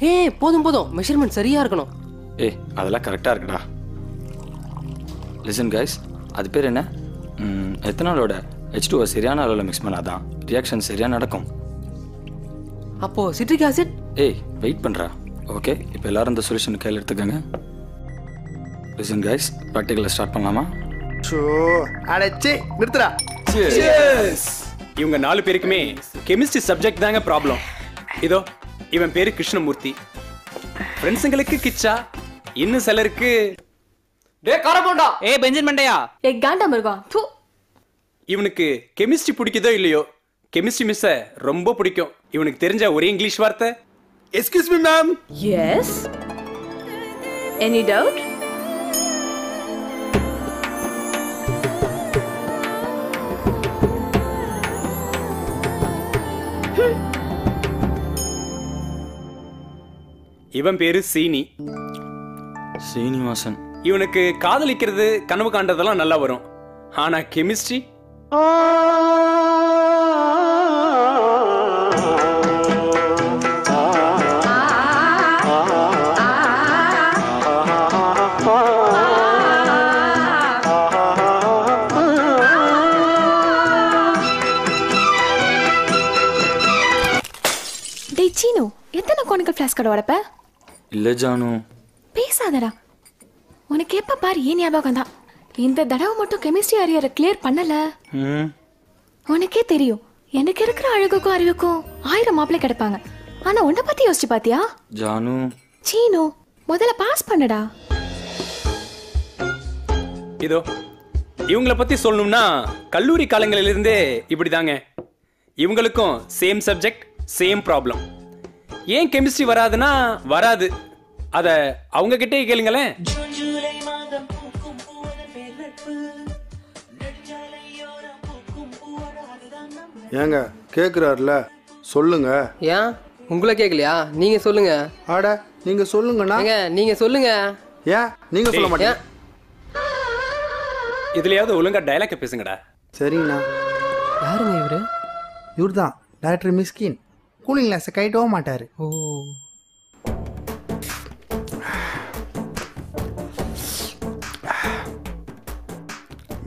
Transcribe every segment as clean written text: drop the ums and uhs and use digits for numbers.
ஏய் போதும் போதும், மெஷர்மெண்ட் சரியா இருக்கணும். ஏய் அதெல்லாம் கரெக்டாக இருக்குடா. லிசன் கைஸ், அது பேர் என்ன? எத்தனாலோட H2O சரியான அளவில் மிக்ஸ் பண்ணாதான் ரியாக்ஷன் சரியாக நடக்கும். அப்போ சிட்ரிக் ஆசிட்? ஏய் வெயிட் பண்ணுறா. ஓகே, இப்போ எல்லாரும் இந்த சொல்யூஷன் கையில் எடுத்துக்கோங்க. லிசன் கைஸ், ப்ராக்டிக்கலை ஸ்டார்ட் பண்ணலாமா? ஷோ அடச்சி நிறுத்துடா. இவங்க 4 பேருக்குமே கெமிஸ்ட்ரி சப்ஜெக்ட் தாங்க ப்ராப்ளம். இதோ இவன் பேரு கிருஷ்ணமூர்த்தி. ஃப்ரெண்ட்ஸுங்களுக்கு கிச்சா, இன்னும் சிலருக்கு டேய் காரபோண்டா. ஏய் பெஞ்சன் மண்டையா. ஏய் காண்டா மருகா. தூ. இவனுக்கு கெமிஸ்ட்ரி பிடிக்குதோ இல்லையோ, கெமிஸ்ட்ரி மிஸ்ஸை ரொம்ப பிடிக்கும். இவனுக்கு தெரிஞ்ச ஒரே இங்கிலீஷ் வார்த்தை excuse me ma'am. Yes. Any doubt? இவன் பேரு சீனி. சீனிவாசன். இவனுக்கு காதலிக்கிறது கனவு காண்றதெல்லாம் நல்லா வரும். ஆனா கெமிஸ்ட்ரி டேய் சீனு, எத்தனை கோனிக்கல் ஃப்ளாஸ்க் கடை வடப்ப? இல்லை ஜானு. பேசாதடா. உனக்கு எப்ப பாரு ஏன் ஞாபகம் தான். இந்த தடவை மட்டும் கெமிஸ்ட்ரி அரியரை கிளியர் பண்ணல. உனக்கே தெரியும், எனக்கு இருக்கிற அழகுக்கும் அறிவுக்கும் 1000 மாப்பிள்ளை கிடைப்பாங்க. ஆனா உன்னை பத்தி யோசிச்சு பாத்தியா? ஜானு. சீனு, முதல்ல பாஸ் பண்ணடா. இதோ இவங்களை பத்தி சொல்லணும்னா கல்லூரி காலங்களிலிருந்தே இப்படிதாங்க. இவங்களுக்கும் சேம் சப்ஜெக்ட் சேம் ப்ராப்ளம். ஏன் கெமிஸ்ட்ரி வராதுன்னா வராது, அத அவங்க கிட்டே கேளுங்களேன். ஏங்க கேக்குறாருல, சொல்லுங்க. ஏன் உங்களை கேட்கலையா? நீங்க சொல்லுங்க. ஆட நீங்க சொல்லுங்கண்ணா. ஏங்க நீங்க சொல்லுங்க. ஏன் நீங்க சொல்ல மாட்டீங்க? இதுலயாவது ஒழுங்கா டயலாக் பேசுங்கடா. சரிங்கண்ணா. யாருங்க இவரு? இவர் தான் டாக்டர் மிஸ்கின். கூலிங் கிளாஸை கைட்டவும் மாட்டாரு. ஓ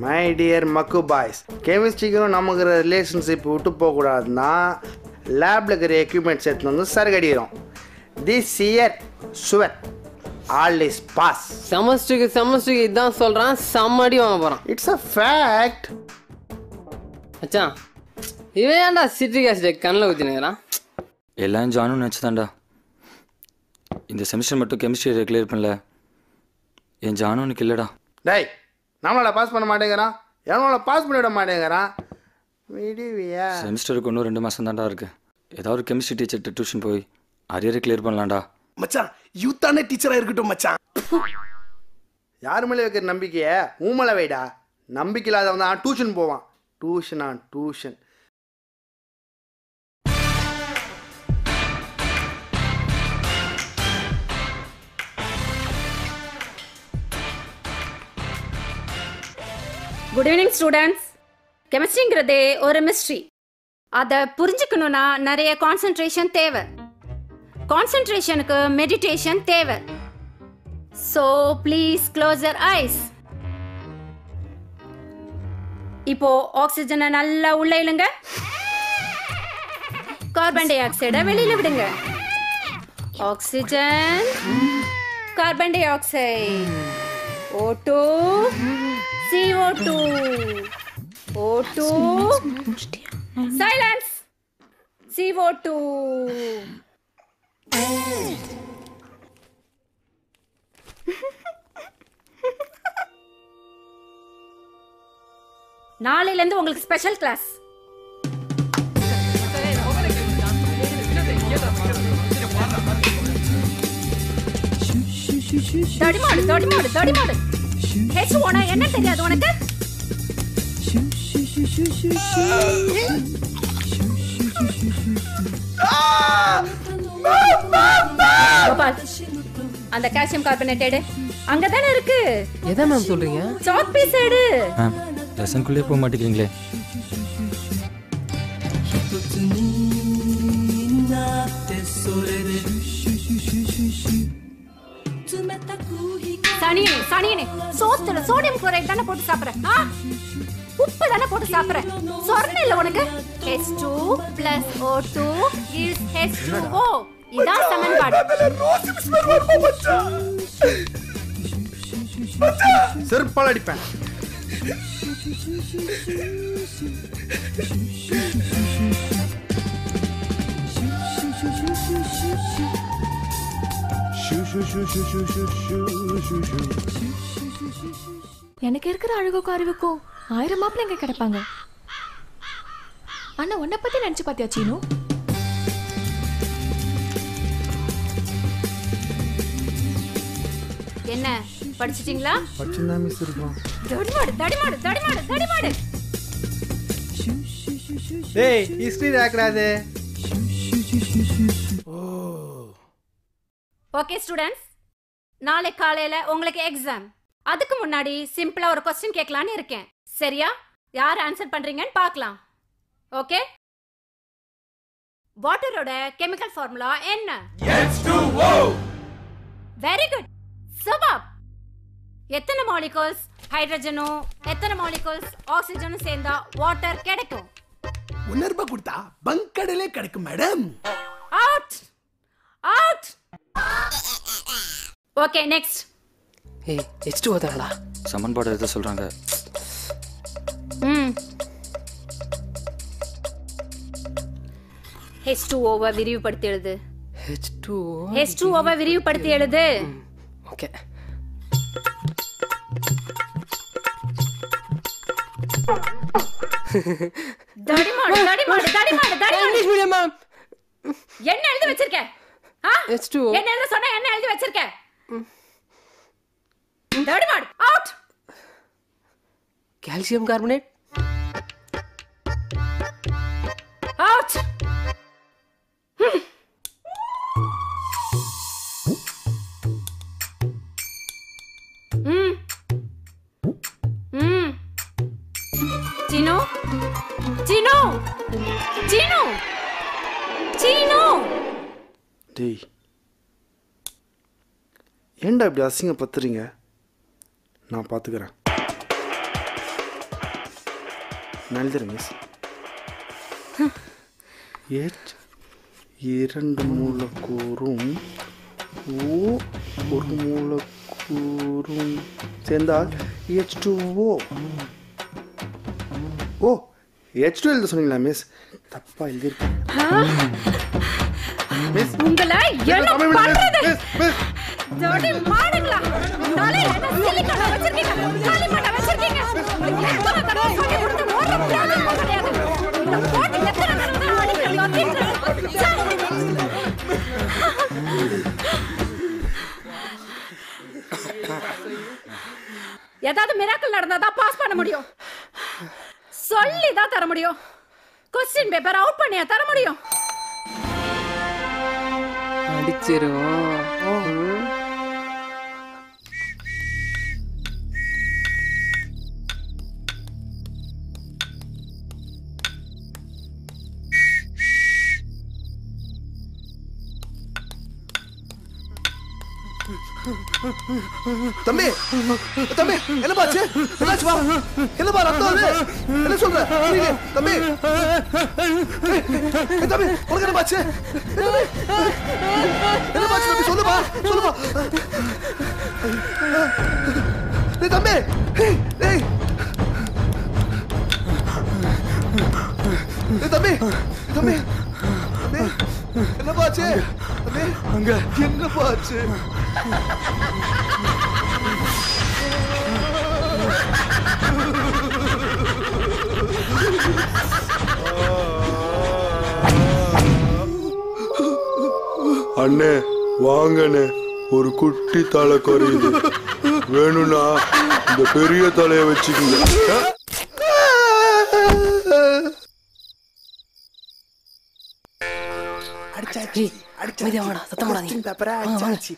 மை டியர் மக்கு பாய்ஸ், கெமிஸ்ட்ரிக்கும் நமக்கு ரிலேஷன்ஷிப் விட்டு போகக்கூடாதுன்னா லேபில் இருக்கிற எக்யூப்மெண்ட்ஸ் எடுத்து வந்து சரகடிக்கிறோம். திஸ் இயர் சுவர் ஆல் இஸ் பாஸ். செமஸ்டருக்கு இதான் சொல்றான். செம்மடி வாங்க போறான். It's a fact. மச்சான் இவன் ஏன்டா சிட்ரிக் ஆசிட் கண்ணில் ஊற்றினுங்கிறான்? எல்லாம் ஜானு நினச்சிதான்டா. இந்த செமிஸ்டர் மட்டும் கெமிஸ்ட்ரி கிளியர் பண்ணல. என் ஜானுனுக்கு இல்லைடா. டேய், நம்மளால பாஸ் பண்ண மாட்டேங்கிறான், எவனால பாஸ் பண்ணிவிட மாட்டேங்கிறான். விடுவியா? செமிஸ்டருக்கு இன்னும் 2 மாதம் தான்டா இருக்கு. ஏதாவது ஒரு கெமிஸ்ட்ரி டீச்சர்கிட்ட டியூஷன் போய் அரியரை கிளியர் பண்ணலாம்டா. மச்சான் யூத்தான டீச்சரா இருக்கட்டும் மச்சான். யார் மேலே வைக்கிற நம்பிக்கையை உன் மேலே வைடா. நம்பிக்கை இல்லாதவன் தான் டியூஷன் போவான். டியூஷன். Good evening students. கெமிஸ்ட்ரிங்கிறதே ஒரு மிஸ்ட்ரி. அதை புரிஞ்சுக்கணும்னா நிறைய கான்சென்ட்ரேஷன் தேவை. கான்சென்ட்ரேஷனுக்கு மெடிடேஷன் தேவை. So please close your eyes. இப்போ ஆக்சிஜனை நல்லா உள்ள இழுங்க. கார்பன் டை ஆக்சைடை வெளியில விடுங்க. Oxygen, carbon di oxide, O2, CO2, O2, silence, CO2. நாளையில இருந்து உங்களுக்கு ஸ்பெஷல் கிளாஸ். தடிமாடு. H1 என்ன தெரியாது உனக்கு? கோபால், அந்த கால்சியம் கார்பனேட் அங்கதானே இருக்கு. எதை மேம் சொல்றீங்க? சாக் பீஸ் எடு. மேம் லெசனுக்குள்ளே போக மாட்டேங்கிறீங்களே. சனியனே சோத்துல சோடியம் குளோரைட் தானே போட்டு சாப்பிடுற? உப்பு தானே போட்டு சாப்பிடுற? சொரணை இல்ல உனக்கு? H2 + O2 is H2O. இதான் சமன்பாடு. செருப்பால் அடிப்பேன். எனக்கு இருக்கிற அழகுக்கும் அறிவுக்கும் 1000 மாப்பிள்ளை எங்க கிடைப்பாங்க. அண்ணா உன்னை பத்தி நினைச்சு பாத்தியா சீனு? என்ன படிச்சிட்டீங்களா? படிச்சுனா மிஸ் இருக்கோம். தடிமாடு. டேய் ஹிஸ்டரி ராக்கறாதே. ஓகே ஸ்டூடண்ட்ஸ், நாளை காலையில உங்களுக்கு எக்ஸாம். அதுக்கு முன்னாடி சிம்பிளா ஒரு क्वेश्चन கேட்கலான்னு இருக்கேன். சரியா? யார் ஆன்சர் பண்றீங்கன்னு பார்க்கலாம். ஓகே? வாட்டரோட கெமிக்கல் ஃபார்முலா என்ன? H2O. Very good. சூப்பர். எத்தனை மாலிகூல்ஸ் ஹைட்ரஜனும் எத்தனை மாலிகூல்ஸ் ஆக்ஸிஜனும் சேர்ந்தா வாட்டர் கிடைக்கும்? உணர்வு கொடுத்தா பங்கடலே கிடைக்கும் மேடம். அவுட். Okay next. ஏய் H2O தானடா. சமன்பாடு எதை சொல்கிறாங்க? H2O-வை விரிவுபடுத்தி எழுது. H2O. H2O-வை விரிவுபடுத்தி எழுது. ஓகே. தடிமாடு. English medium ma'am. என்ன எழுதி வச்சிருக்க? H2O. என்ன எழுத சொன்னா என்ன எழுதி வச்சிருக்க? தடிமாடு. Out. Calcium carbonate. Out. Seenu. டேய் ஏன்டா இப்படி அசிங்கப்படுத்துறீங்க? நான் பார்த்துக்கிறேன். எழுதுறேன் மிஸ். H 2 மூலக்கூறும் O 1 மூலக்கூறும் சேர்ந்தால் H2O. ஓ H2 எழுத சொன்னீங்களா மிஸ்? தப்பா எழுதிருக்கேன் மிஸ். உங்களை என்ன பண்றது? மிஸ் ஜோடி மாடுங்களா? நாளை என்ன சிலிக்கான வச்சிருக்கீங்க? காலிமட்ட வச்சிருக்கீங்க. எத்தனை தடவை சொல்லி கொடுத்து ஓட பிராணம் கிடையாது. இந்த போட்டு எத்தனை தடவை அடிக்கிறீங்க? ஏதாவது மிராக்கிள் நடந்தாதான் பாஸ் பண்ண முடியும். சொல்லி தான் தர முடியும். क्वेश्चन பேப்பர் அவுட் பண்ணியா தர முடியும்? அடிச்சிரும். தம்பி என்ன பாச்சு? என்னாச்சு வா? என்ன பா ரத்தம் அது? என்ன சொல்ற? புரியல தம்பி. தம்பி உனக்கு என்ன பாச்சு? என்ன பாச்சு தம்பி? சொல்லுப்பா. டேய் தம்பி. டேய் தம்பி. என்ன பாச்சு? தம்பி அங்க என்ன பாச்சு? அண்ணே வாங்கண்ணே, ஒரு குட்டி தலை குறையுது, வேணும்னா இந்த பெரிய தலையை வச்சுக்கோங்க. அடிச்சாச்சு. சத்தம் போடாதீங்க. பேப்பரா அடிச்சாச்சு.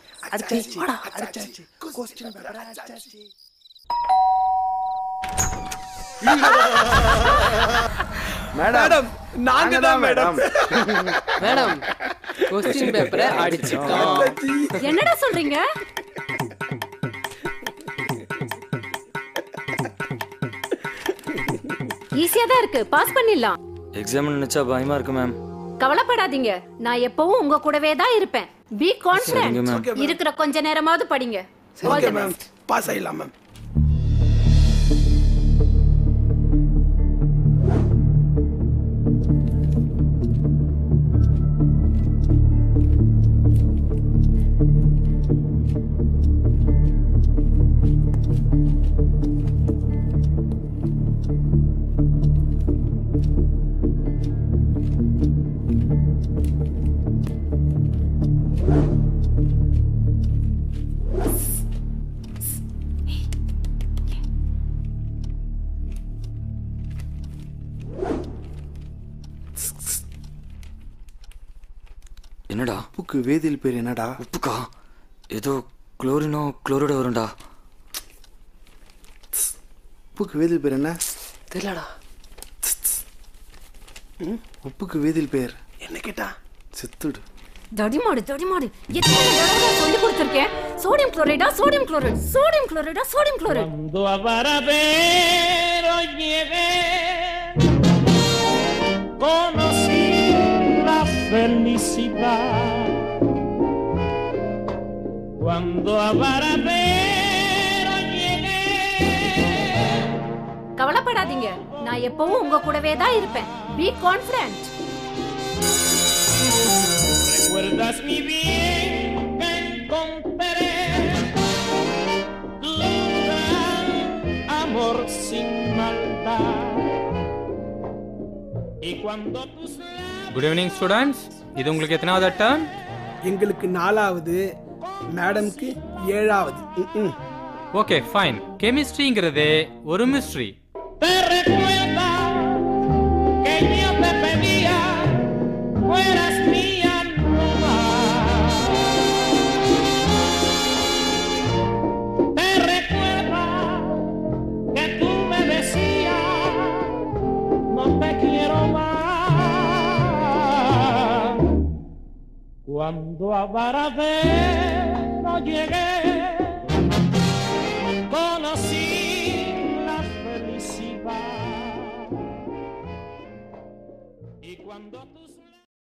क्वेश्चन பேப்பரா அடிச்சாச்சு. மேடம் நாங்க தான் மேடம். மேடம் क्वेश्चन பேப்பரை அடிச்சிட்டோம். என்னடா சொல்றீங்க? ஈஸியா தான் இருக்கு, பாஸ் பண்ணிடலாம். எக்ஸாம் நினைச்சா பயமா இருக்கு மேம். கவலைப்படாதீங்க, நான் எப்பவும் உங்க கூடவே தான் இருப்பேன். Be confident. இருக்கிற கொஞ்ச நேரமாவது படிங்க. ஓகே மேம், பாஸ் ஆயிடலாம் மேம். என்னடா உப்புக்கு வேதியியல் பேர் என்னடா? உப்புக்கா? ஏதோ குளோரினோ குளோரைடோ வரும்டா. உப்புக்கு வேதியியல் பேர் என்ன தெரியலடா. உப்புக்கு வேதியியல் பேர் என்ன கேட்டா? செத்துடு. தடிமாடு தடிமாடு, எத்தனை தடவை சொல்லி கொடுத்திருக்கேன். சோடியம் குளோரைடா, சோடியம் குளோரைடு, சோடியம் குளோரைடா, sodium chloride. Cuando a Varadero llegué, conocí la felicidad. Cuando a Varadero llegué. கவலைப்படாதீங்க, நான் எப்பவும் உங்க கூடவே தான் இருப்பேன். Be confident. ¿Recuerdas mi bien que encontré? Tu gran amor sin maldad. Y cuando tus good evening students. இது உங்களுக்கு எத்தனாவது அட்டம்? எங்களுக்கு 4வது, மேடம்க்கு 7வது. Okay fine. கெமிஸ்ட்ரிங்கிறது ஒரு mystery. te recuerda que yo te pedía fueras mía no más. Te recuerda que tú me decías no te quiero más. Cuando a Varadero llegué, conocí la felicidad. Y cuando tú